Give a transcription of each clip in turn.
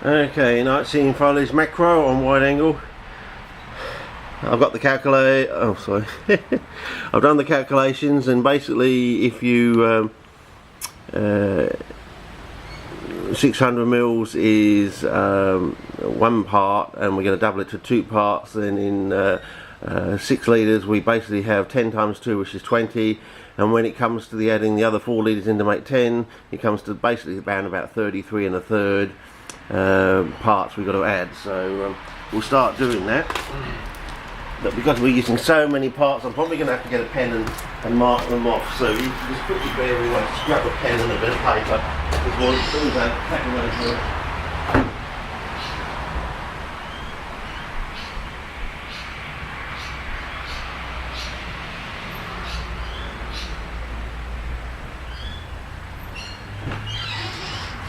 Okay, night seeing foliage macro on wide angle. I've got the calculator. Oh, sorry. I've done the calculations, and basically, if you 600 mils is 1 part, and we're going to double it to 2 parts. Then in 6 litres, we basically have 10 times 2, which is 20. And when it comes to the adding the other 4 litres in to make 10, it comes to basically around about 33 1/3 parts we've got to add. So we'll start doing that. But because we're using so many parts, I'm probably going to have to get a pen and mark them off. So you can just quickly bear with me, just grab a pen and a bit of paper.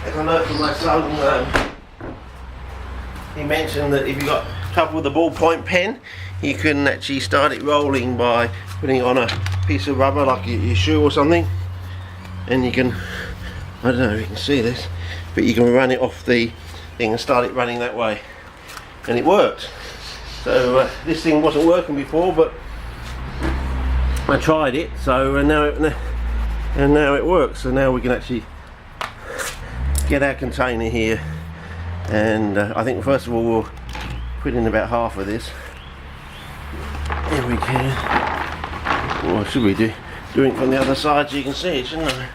As I know from my son, he mentioned that if you've got trouble with a ballpoint pen, you can actually start it rolling by putting it on a piece of rubber like your shoe or something, and you can, I don't know if you can see this, but you can run it off the thing and start it running that way, and it works. So this thing wasn't working before, but I tried it, so and now it works. So now we can actually get our container here, and I think first of all we'll put in about half of this. Here we can. Or should we do it from the other side so you can see it, shouldn't I?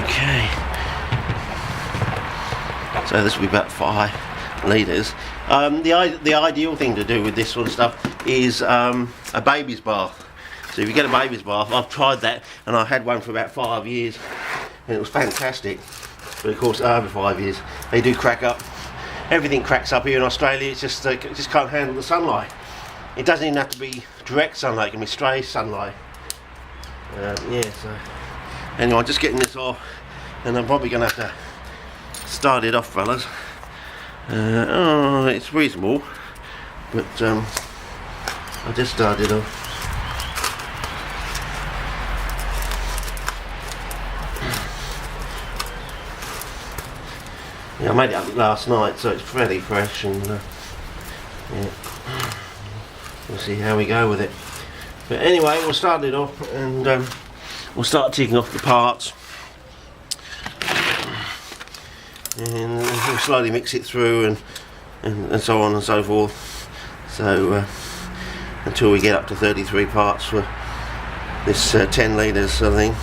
Okay. So this will be about 5 litres. The ideal thing to do with this sort of stuff is a baby's bath. So if you get a baby's bath, I've tried that, and I had one for about 5 years, and it was fantastic. But of course, over 5 years, they do crack up. Everything cracks up here in Australia. It's just it just can't handle the sunlight. It doesn't even have to be direct sunlight; it can be stray sunlight. Yeah. So anyway, I'm just getting this off, and I'm probably going to have to start it off, fellas. Oh, it's reasonable, but I just started off. Yeah, I made it up last night, so it's fairly fresh, and yeah, we'll see how we go with it. But anyway, we'll start it off, and we'll start taking off the parts, and we'll slowly mix it through, and so on and so forth. So until we get up to 33 parts for this 10 litres, I think,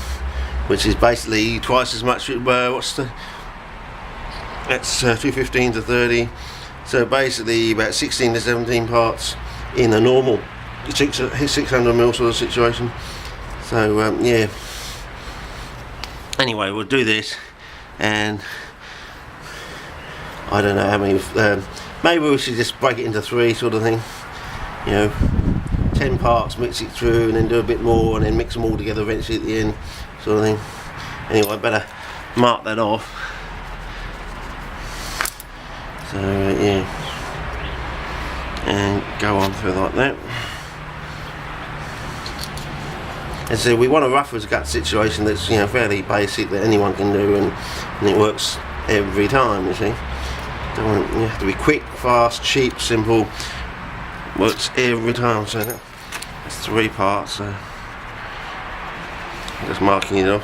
which is basically twice as much. That's 215 to 30, so basically about 16 to 17 parts in a normal 600 mil sort of situation. So yeah, anyway, we'll do this, and I don't know how many, maybe we should just break it into 3 sort of thing, you know, 10 parts, mix it through, and then do a bit more, and then mix them all together eventually at the end, sort of thing. Anyway, I better mark that off. So yeah, and go on through like that. And so we want a rough as gut situation that's, you know, fairly basic, that anyone can do, and it works every time. You see, you have to be quick, fast, cheap, simple. Works every time. So that's 3 parts. So just marking it off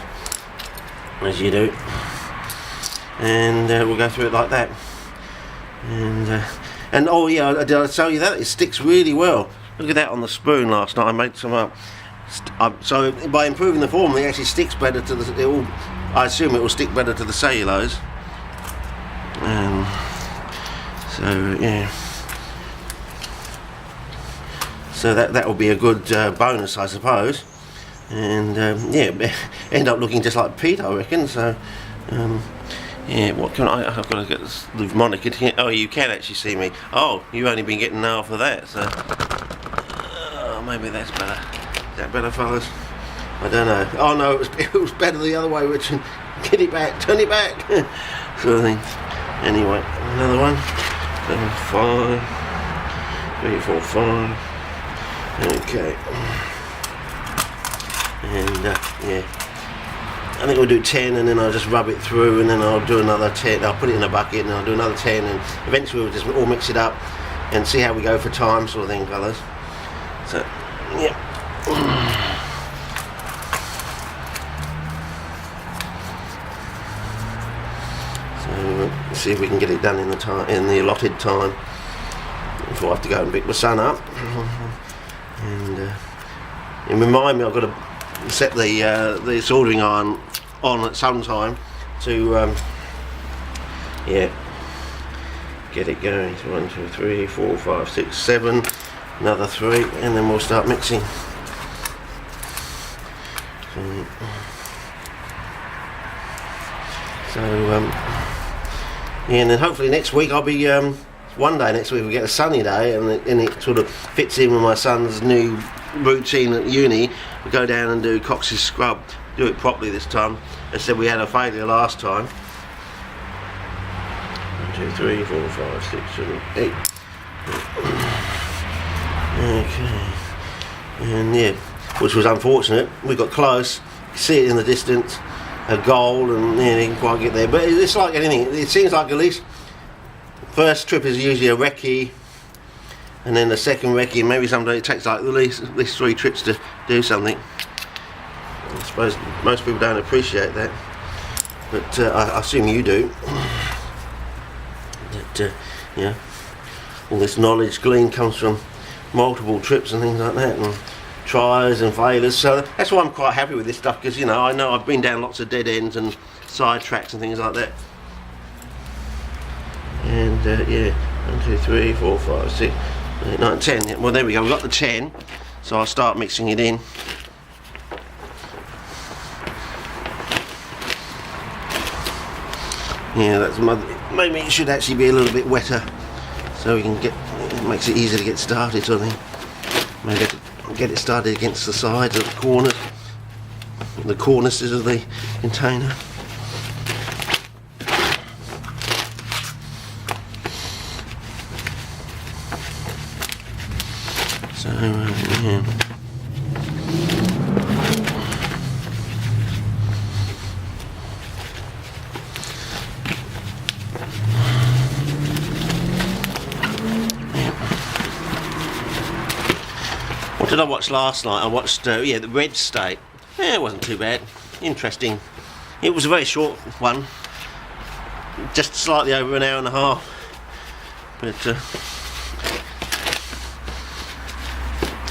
as you do, and we'll go through it like that. And oh yeah, did I tell you that? It sticks really well. Look at that on the spoon last night. I made some up. So by improving the form, it actually sticks better to the. I assume it will stick better to the cellulose. So yeah. So that will be a good bonus, I suppose. And yeah, end up looking just like Pete, I reckon. So. Yeah, what can I've got to get this monitor here. Oh, you can actually see me. Oh, you've only been getting half of that, so maybe that's better. Is that better, fellas? I don't know. Oh no, it was better the other way, Richard. Get it back, turn it back. Sort of thing. Anyway, another one. 5, 3, 4, 5. Okay. yeah, I think we'll do 10, and then I'll just rub it through, and then I'll do another 10. I'll put it in a bucket, and I'll do another 10, and eventually we'll just all mix it up and see how we go for time, sort of thing, fellas. So, yeah. So see if we can get it done in the allotted time before I have to go and pick my son up. And remind me, I've got to set the soldering iron on at some time to yeah, get it going. So 1, 2, 3, 4, 5, 6, 7, another 3, and then we'll start mixing. So yeah, and then hopefully next week I'll be one day next week we get a sunny day, and it sort of fits in with my son's new routine at uni. We go down and do Cox's scrub, do it properly this time. As I said, we had a failure last time. 1, 2, 3, 4, 5, 6, 7, 8. Okay, and yeah, which was unfortunate. We got close, you see it in the distance, a goal, and yeah, didn't quite get there. But it's like anything, it seems like at least first trip is usually a recce, and then the second recce, and maybe someday it takes like at least 3 trips to do something. I suppose most people don't appreciate that, but I assume you do. That yeah, all this knowledge gleaned comes from multiple trips and things like that, and tries and failures. So that's why I'm quite happy with this stuff, because you know I've been down lots of dead ends and side tracks and things like that. And yeah, 1, 2, 3, 4, 5, 6, 8, 9, 10. Yeah, well, there we go. We've got the 10, so I'll start mixing it in. Yeah, that's maybe it should actually be a little bit wetter, so we can get. It makes it easier to get started, sort of thing. Maybe get it started against the sides of the corners, the cornices of the container. So yeah. What did I watch last night? I watched yeah, the Red State. Yeah, it wasn't too bad. Interesting. It was a very short one, just slightly over an hour and a half. But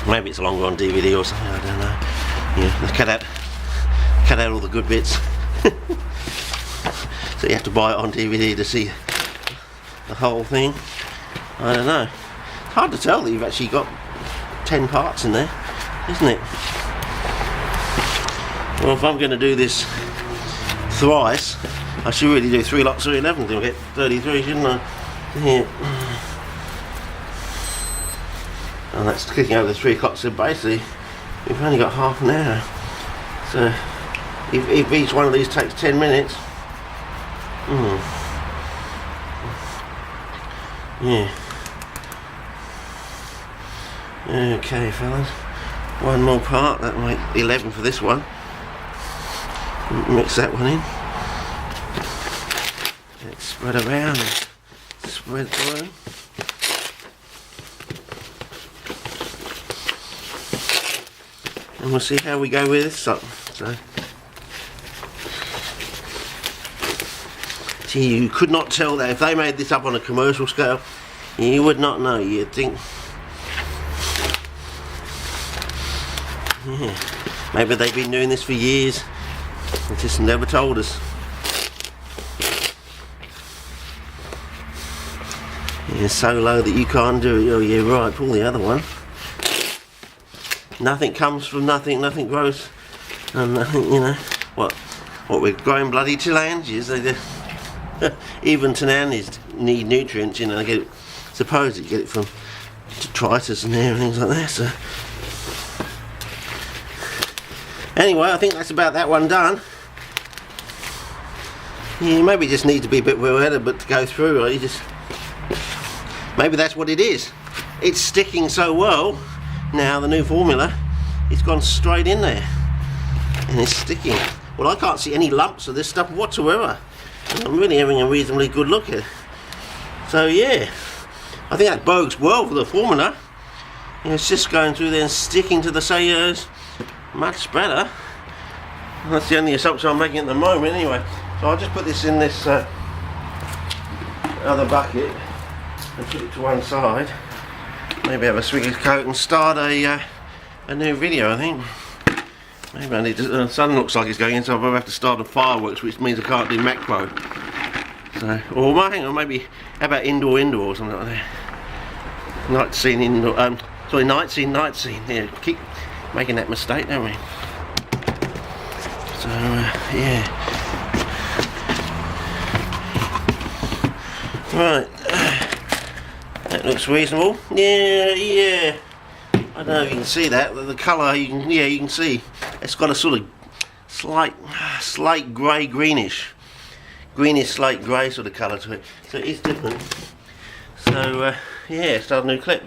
maybe it's longer on DVD or something. I don't know. Yeah, they cut out all the good bits. So you have to buy it on DVD to see the whole thing. I don't know. It's hard to tell that you've actually got 10 parts in there, isn't it? Well, if I'm going to do this thrice, I should really do 3 lots of 11 to get 33, shouldn't I? Yeah. And that's clicking over the 3 o'clock, so basically we've only got half an hour. So if each one of these takes 10 minutes, yeah. Okay, fellas, one more part, that'll make 11 for this one. Mix that one in. Let's spread around and spread through. And we'll see how we go with this up. So, gee, you could not tell that if they made this up on a commercial scale, you would not know. You'd think, yeah, maybe they've been doing this for years. They just never told us. Yeah, so low that you can't do it. Oh yeah, right, pull the other one. Nothing comes from nothing, nothing grows, and nothing, you know. What we're growing bloody Tilangias, even Tilangias need nutrients, you know. They get it, suppose you get it from detritus and everything like that, so. Anyway, I think that's about that one done. Yeah, maybe just need to be a bit wetter, but to go through, right? You just, maybe that's what it is. It's sticking so well now, the new formula, it's gone straight in there. and it's sticking. Well, I can't see any lumps of this stuff whatsoever. I'm really having a reasonably good look at it. So yeah, I think that bodes well for the formula. And it's just going through there and sticking to the sayers much better. And that's the only assumption I'm making at the moment anyway. So I'll just put this in this other bucket and put it to one side. Maybe have a swigger's coat and start a new video, I think. Maybe I need to, the sun looks like it's going in, so I'll have to start a fireworks, which means I can't do macro. So, or hang on, maybe, how about indoor or something like that? Night scene indoor, sorry, night scene. Yeah, keep making that mistake, don't we? So, yeah. Right, that looks reasonable. Yeah. I don't know if you can see that, but the colour, you can see it's got a sort of slight grey, greenish slate grey sort of colour to it. So it is different. So yeah, start a new clip.